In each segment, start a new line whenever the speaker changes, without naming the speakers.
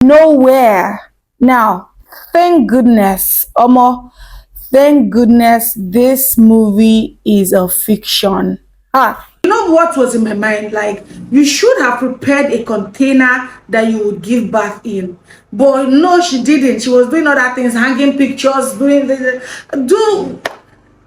nowhere. Now, thank goodness, Omo, thank goodness this movie is a fiction. You know what was in my mind? Like, you should have prepared a container that you would give birth in. But no, she didn't. She was doing other things, hanging pictures, doing this. Do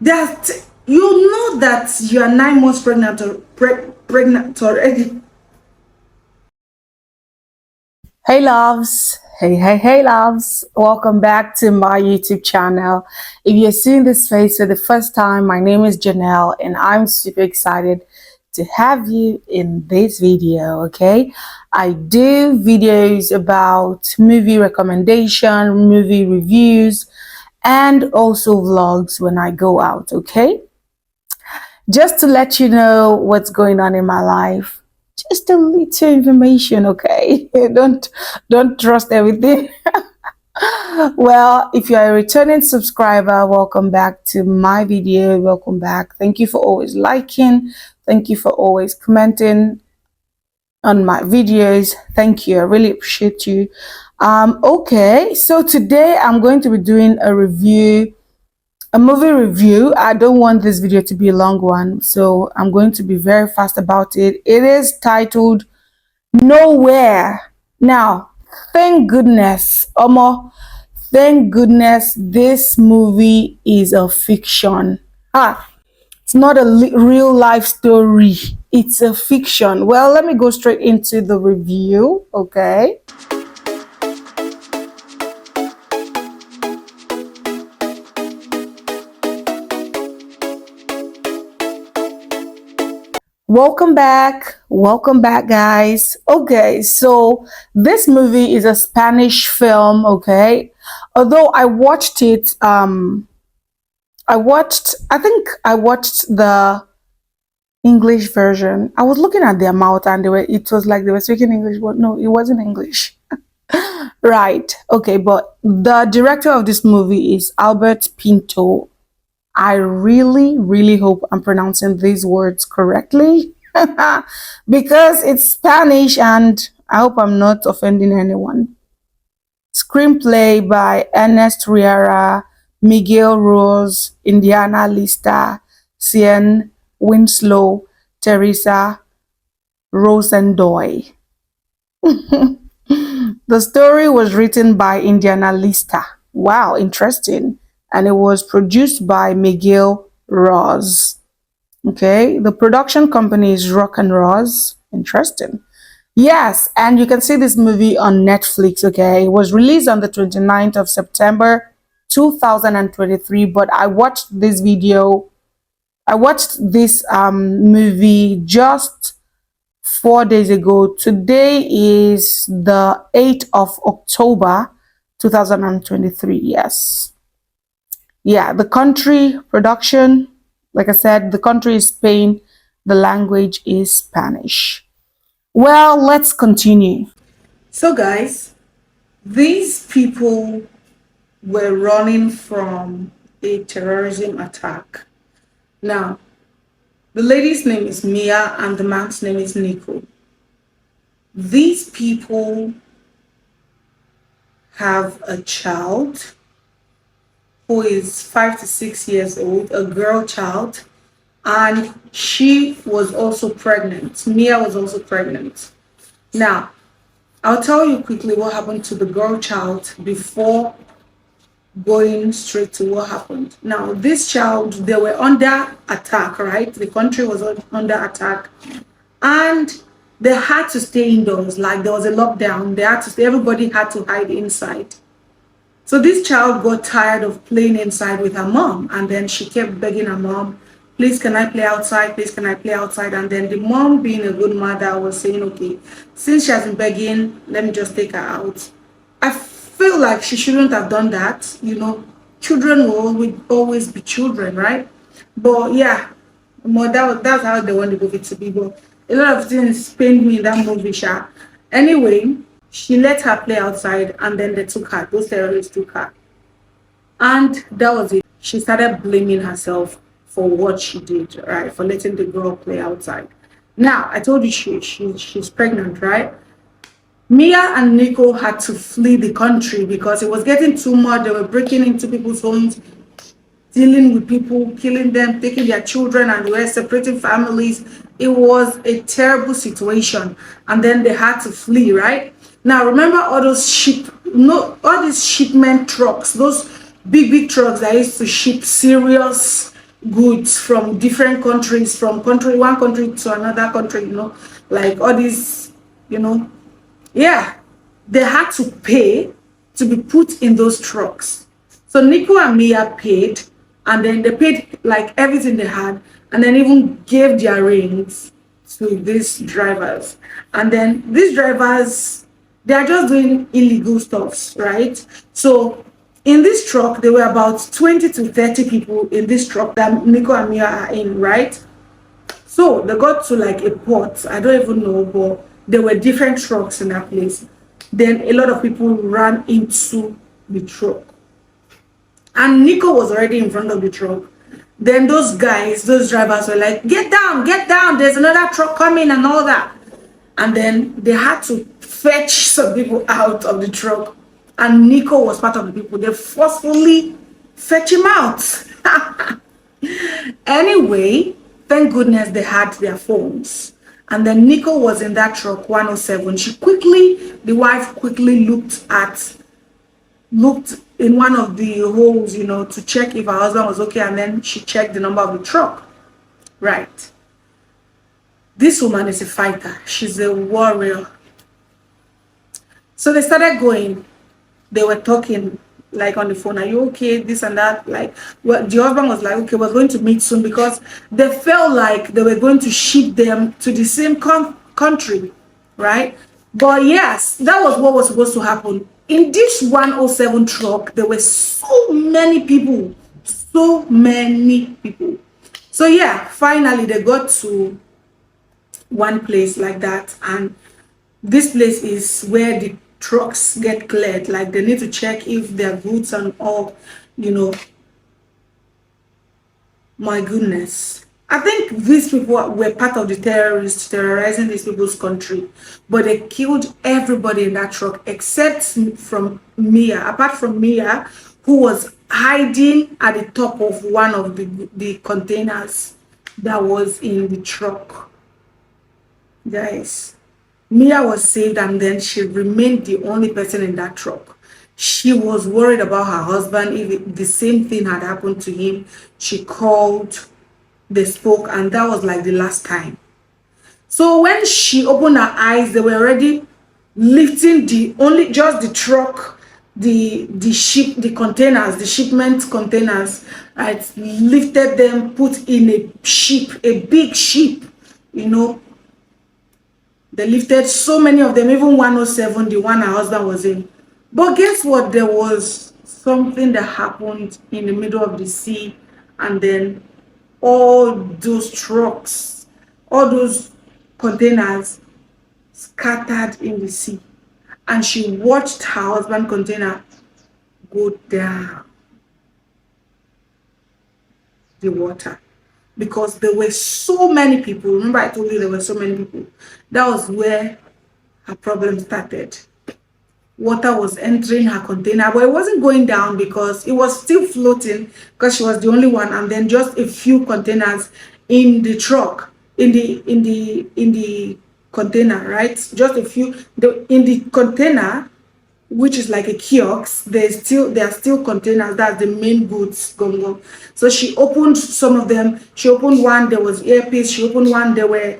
that. You know that you are 9 months pregnant or pregnant already. Hey loves, hey loves, welcome back to my YouTube channel. If you're seeing this face for the first time, my name is Jonel and I'm super excited to have you in this video. Okay, I do videos about movie recommendation, movie reviews, and also vlogs when I go out. Okay, just to let you know what's going on in my life, just a little information. Okay, don't trust everything. Well, if you are a returning subscriber, welcome back to my video. Welcome back. Thank you for always liking. Thank you for always commenting on my videos. Thank you, I really appreciate you. Okay, so today I'm going to be doing a movie review. I don't want this video to be a long one, so I'm going to be very fast about it. It is titled Nowhere. Now, thank goodness, Omo, thank goodness this movie is a fiction. It's not a real life story. It's a fiction. Well, let me go straight into the review, okay? Welcome back guys. Okay, so this movie is a Spanish film. Okay, although I watched it, I think I watched the English version. I was looking at their mouth and it was like they were speaking English, but no, it wasn't English. Right, okay, but the director of this movie is Albert Pinto. I really hope I'm pronouncing these words correctly because it's Spanish and I hope I'm not offending anyone. Screenplay by Ernest Riera, Miguel Rose, Indiana Lista, Cien Winslow, Teresa Rosendoy. The story was written by Indiana Lista. Wow, interesting. And it was produced by Miguel Ross. Okay, the production company is Rock and Ross. Interesting. Yes, and you can see this movie on Netflix. Okay, it was released on the 29th of September 2023, but I watched this movie just 4 days ago. Today is the 8th of October 2023. Yes. Yeah, the country production, like I said, the country is Spain, the language is Spanish. Well, let's continue. So guys, these people were running from a terrorism attack. Now, the lady's name is Mia and the man's name is Nico. These people have a child who is 5 to 6 years old, a girl child, and she was also pregnant. Mia was also pregnant. Now, I'll tell you quickly what happened to the girl child before going straight to what happened. Now, this child, they were under attack, right? The country was under attack, and they had to stay indoors. Like there was a lockdown, they had to stay. Everybody had to hide inside. So this child got tired of playing inside with her mom, and then she kept begging her mom, please can I play outside, please can I play outside. And then the mom, being a good mother, was saying, okay, since she has been begging, let me just take her out. I feel like she shouldn't have done that. You know, children will always be children, right? But yeah, that's how they want the movie to be. But a lot of things pained me in that movie. Anyway, she let her play outside, and then they took her. Those terrorists took her. And that was it. She started blaming herself for what she did, right? For letting the girl play outside. Now, I told you she's pregnant, right? Mia and Nico had to flee the country because it was getting too much. They were breaking into people's homes, dealing with people, killing them, taking their children, and they were separating families. It was a terrible situation. And then they had to flee, right? Now remember all those all these shipment trucks, those big trucks that used to ship serious goods from different countries, from one country to another country, like all these, you know, yeah, they had to pay to be put in those trucks. So Nico and Mia paid, and then they paid like everything they had, and then even gave their rings to these drivers. And then these drivers, they are just doing illegal stuffs, right? So in this truck, there were about 20 to 30 people in this truck that Nico and Mia are in, right? So they got to like a port. I don't even know, but there were different trucks in that place. Then a lot of people ran into the truck. And Nico was already in front of the truck. Then those guys, those drivers were like, get down, there's another truck coming and all that. And then they had to fetch some people out of the truck. And Nico was part of the people. They forcefully fetch him out. Anyway, thank goodness they had their phones. And then Nico was in that truck 107. The wife quickly looked in one of the holes, to check if her husband was okay, and then she checked the number of the truck. Right. This woman is a fighter. She's a warrior. So they started going. They were talking like on the phone, are you okay, this and that. Like, well, the husband was like, okay, we're going to meet soon, because they felt like they were going to ship them to the same country, right? But yes, that was what was supposed to happen. In this 107 truck, there were so many people. So yeah, finally they got to one place like that, and this place is where the trucks get cleared. Like, they need to check if their goods and all, my goodness. I think these people were part of the terrorists terrorizing these people's country, but they killed everybody in that truck except from Mia. Apart from Mia, who was hiding at the top of one of the containers that was in the truck. Guys, Mia was saved, and then she remained the only person in that truck. She was worried about her husband. If the same thing had happened to him, she called, they spoke, and that was like the last time. So when she opened her eyes, they were already lifting just the truck, the containers, the shipment containers, right? Lifted them, put in a big ship, They lifted so many of them, even 107, the one her husband was in. But guess what? There was something that happened in the middle of the sea, and then all those trucks, all those containers scattered in the sea. And she watched her husband's container go down the water, because there were so many people. Remember, I told you there were so many people. That was where her problem started. Water was entering her container, but it wasn't going down because it was still floating, because she was the only one, and then just a few containers in the truck, in the container, right? Just a few. In the container, which is like a kiosk, there are still containers. That's the main goods going on. So she opened some of them. She opened one, there was earpiece. She opened one, there were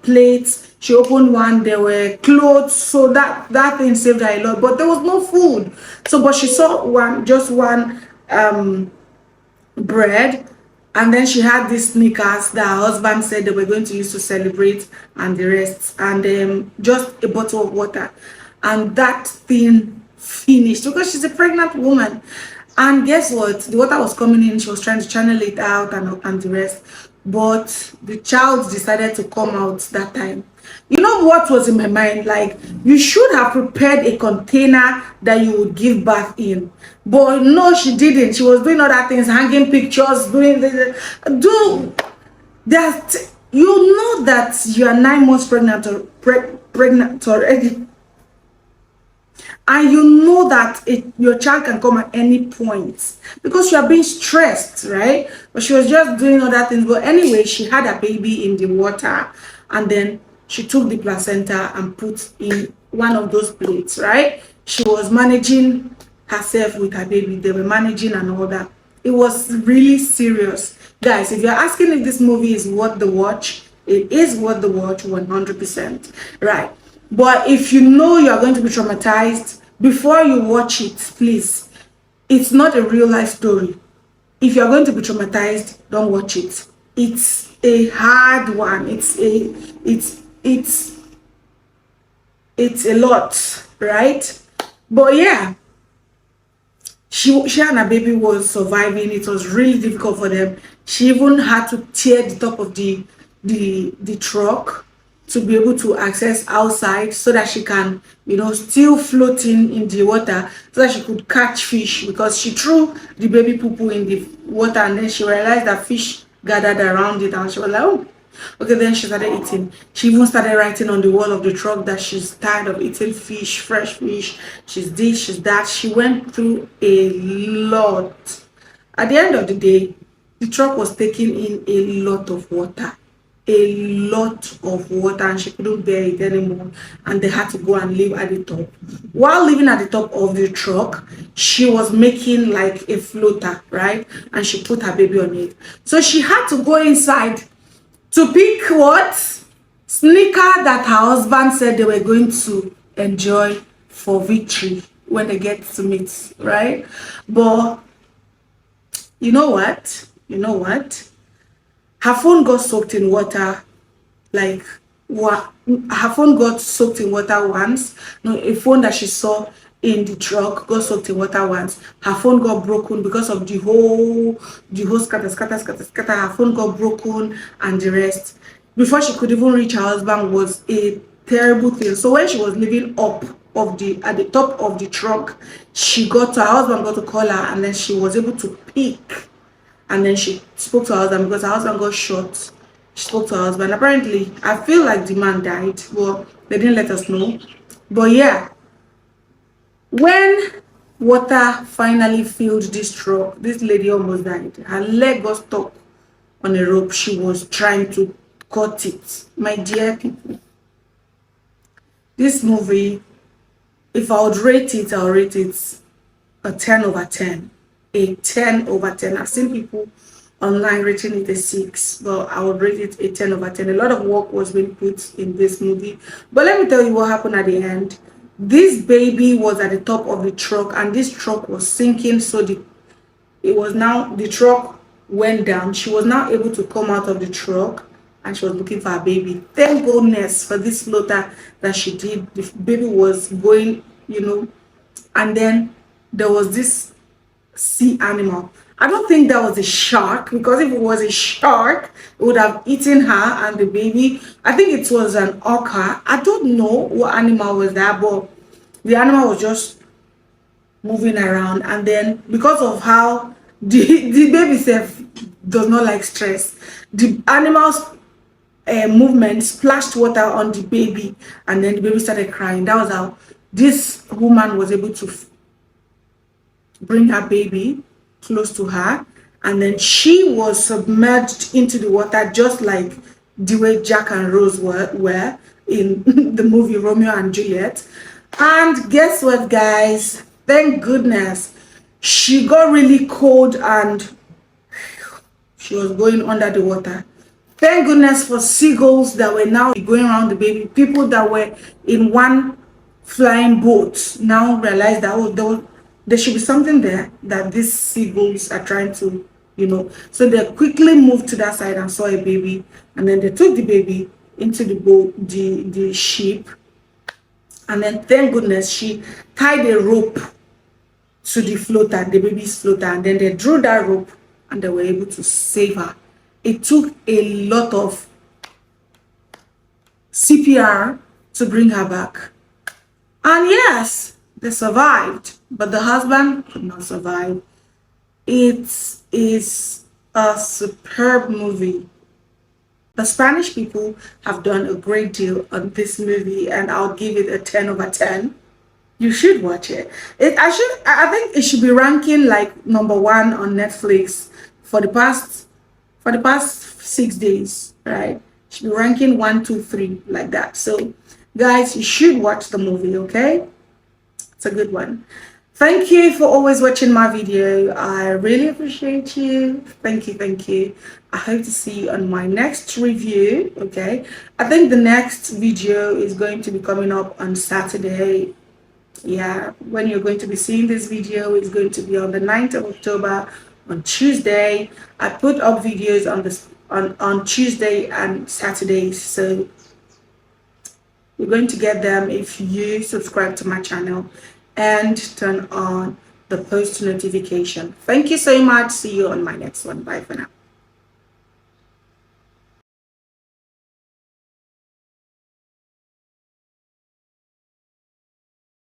plates. She opened one, there were clothes. So that thing saved her a lot, but there was no food. So but she saw just one bread, and then she had these sneakers that her husband said they were going to use to celebrate, and the rest, and just a bottle of water. And that thing finished, because she's a pregnant woman. And guess what? The water was coming in. She was trying to channel it out and the rest. But the child decided to come out that time. You know what was in my mind? Like, you should have prepared a container that you would give birth in. But no, she didn't. She was doing other things, hanging pictures, doing that. You know that you are 9 months pregnant already. and you know that your child can come at any point because you are being stressed, right? But she was just doing other things. But anyway, she had a baby in the water, and then she took the placenta and put in one of those plates, right? She was managing herself with her baby. They were managing and all that. It was really serious. Guys, if you're asking if this movie is worth the watch, it is worth the watch 100%. Right. But if you know you are going to be traumatized, before you watch it, please, it's not a real life story. If you're going to be traumatized, don't watch it. It's a hard one. It's a lot, right? But yeah, she and her baby was surviving. It was really difficult for them. She even had to tear the top of the truck to be able to access outside so that she can, still floating in the water so that she could catch fish, because she threw the baby poo poo in the water and then she realized that fish gathered around it and she was like, oh, okay. Then she started eating. She even started writing on the wall of the truck that she's tired of eating fish, fresh fish. She's this, she's that. She went through a lot. At the end of the day, the truck was taking in a lot of water. A lot of water, and she couldn't bear it anymore, and they had to go and live at the top. While living at the top of the truck, she was making like a floater, right? And she put her baby on it. So she had to go inside to pick what sneaker that her husband said they were going to enjoy for victory when they get to meet, right? But you know what, her phone got soaked in water. Like, what, her phone got soaked in water once. No, a phone that she saw in the truck got soaked in water once. Her phone got broken because of the whole scatter. Her phone got broken and the rest. Before she could even reach her husband was a terrible thing. So when she was living up of the at the top of the truck, her husband got to call her, and then she was able to pick, and then she spoke to her husband because her husband got shot. She spoke to her husband. Apparently, I feel like the man died, but they didn't let us know. But yeah, when water finally filled this truck, this lady almost died. Her leg got stuck on a rope. She was trying to cut it. My dear people, this movie, if I would rate it, I'll rate it a 10 over 10. A 10 over 10. I've seen people online rating it a 6, but I would rate it a 10 over 10. A lot of work was being put in this movie. But let me tell you what happened at the end. This baby was at the top of the truck, and this truck was sinking, so the truck went down. She was now able to come out of the truck, and she was looking for her baby. Thank goodness for this floater that she did. The baby was going, and then there was this sea animal. I don't think that was a shark, because if it was a shark, it would have eaten her and the baby. I think it was an orca. I don't know what animal was that, but the animal was just moving around. And then because of how the baby self does not like stress, the animal's movement splashed water on the baby, and then the baby started crying. That was how this woman was able to bring her baby close to her, and then she was submerged into the water, just like the way Jack and Rose were in the movie Romeo and Juliet. And guess what, guys? Thank goodness she got really cold and she was going under the water. Thank goodness for seagulls that were now going around the baby. People that were in one flying boat now realized that, oh, there should be something there that these seagulls are trying to, So they quickly moved to that side and saw a baby, and then they took the baby into the boat, the ship, and then thank goodness she tied a rope to the floater, the baby's floater, and then they drew that rope and they were able to save her. It took a lot of CPR to bring her back. And yes, they survived, but the husband could not survive. It is a superb movie. The Spanish people have done a great deal on this movie, and I'll give it a 10 over 10. You should watch it. I think it should be ranking like number one on Netflix for the past 6 days, right? Should be ranking one, two, three, like that. So guys, you should watch the movie, okay? It's a good one. Thank you for always watching my video. I really appreciate you. Thank you, thank you. I hope to see you on my next review, okay? I think the next video is going to be coming up on Saturday. Yeah, when you're going to be seeing this video is going to be on the 9th of October on Tuesday. I put up videos on this on Tuesday and Saturdays, so you're going to get them if you subscribe to my channel and turn on the post notification. Thank you so much. See you on my next one. Bye for now.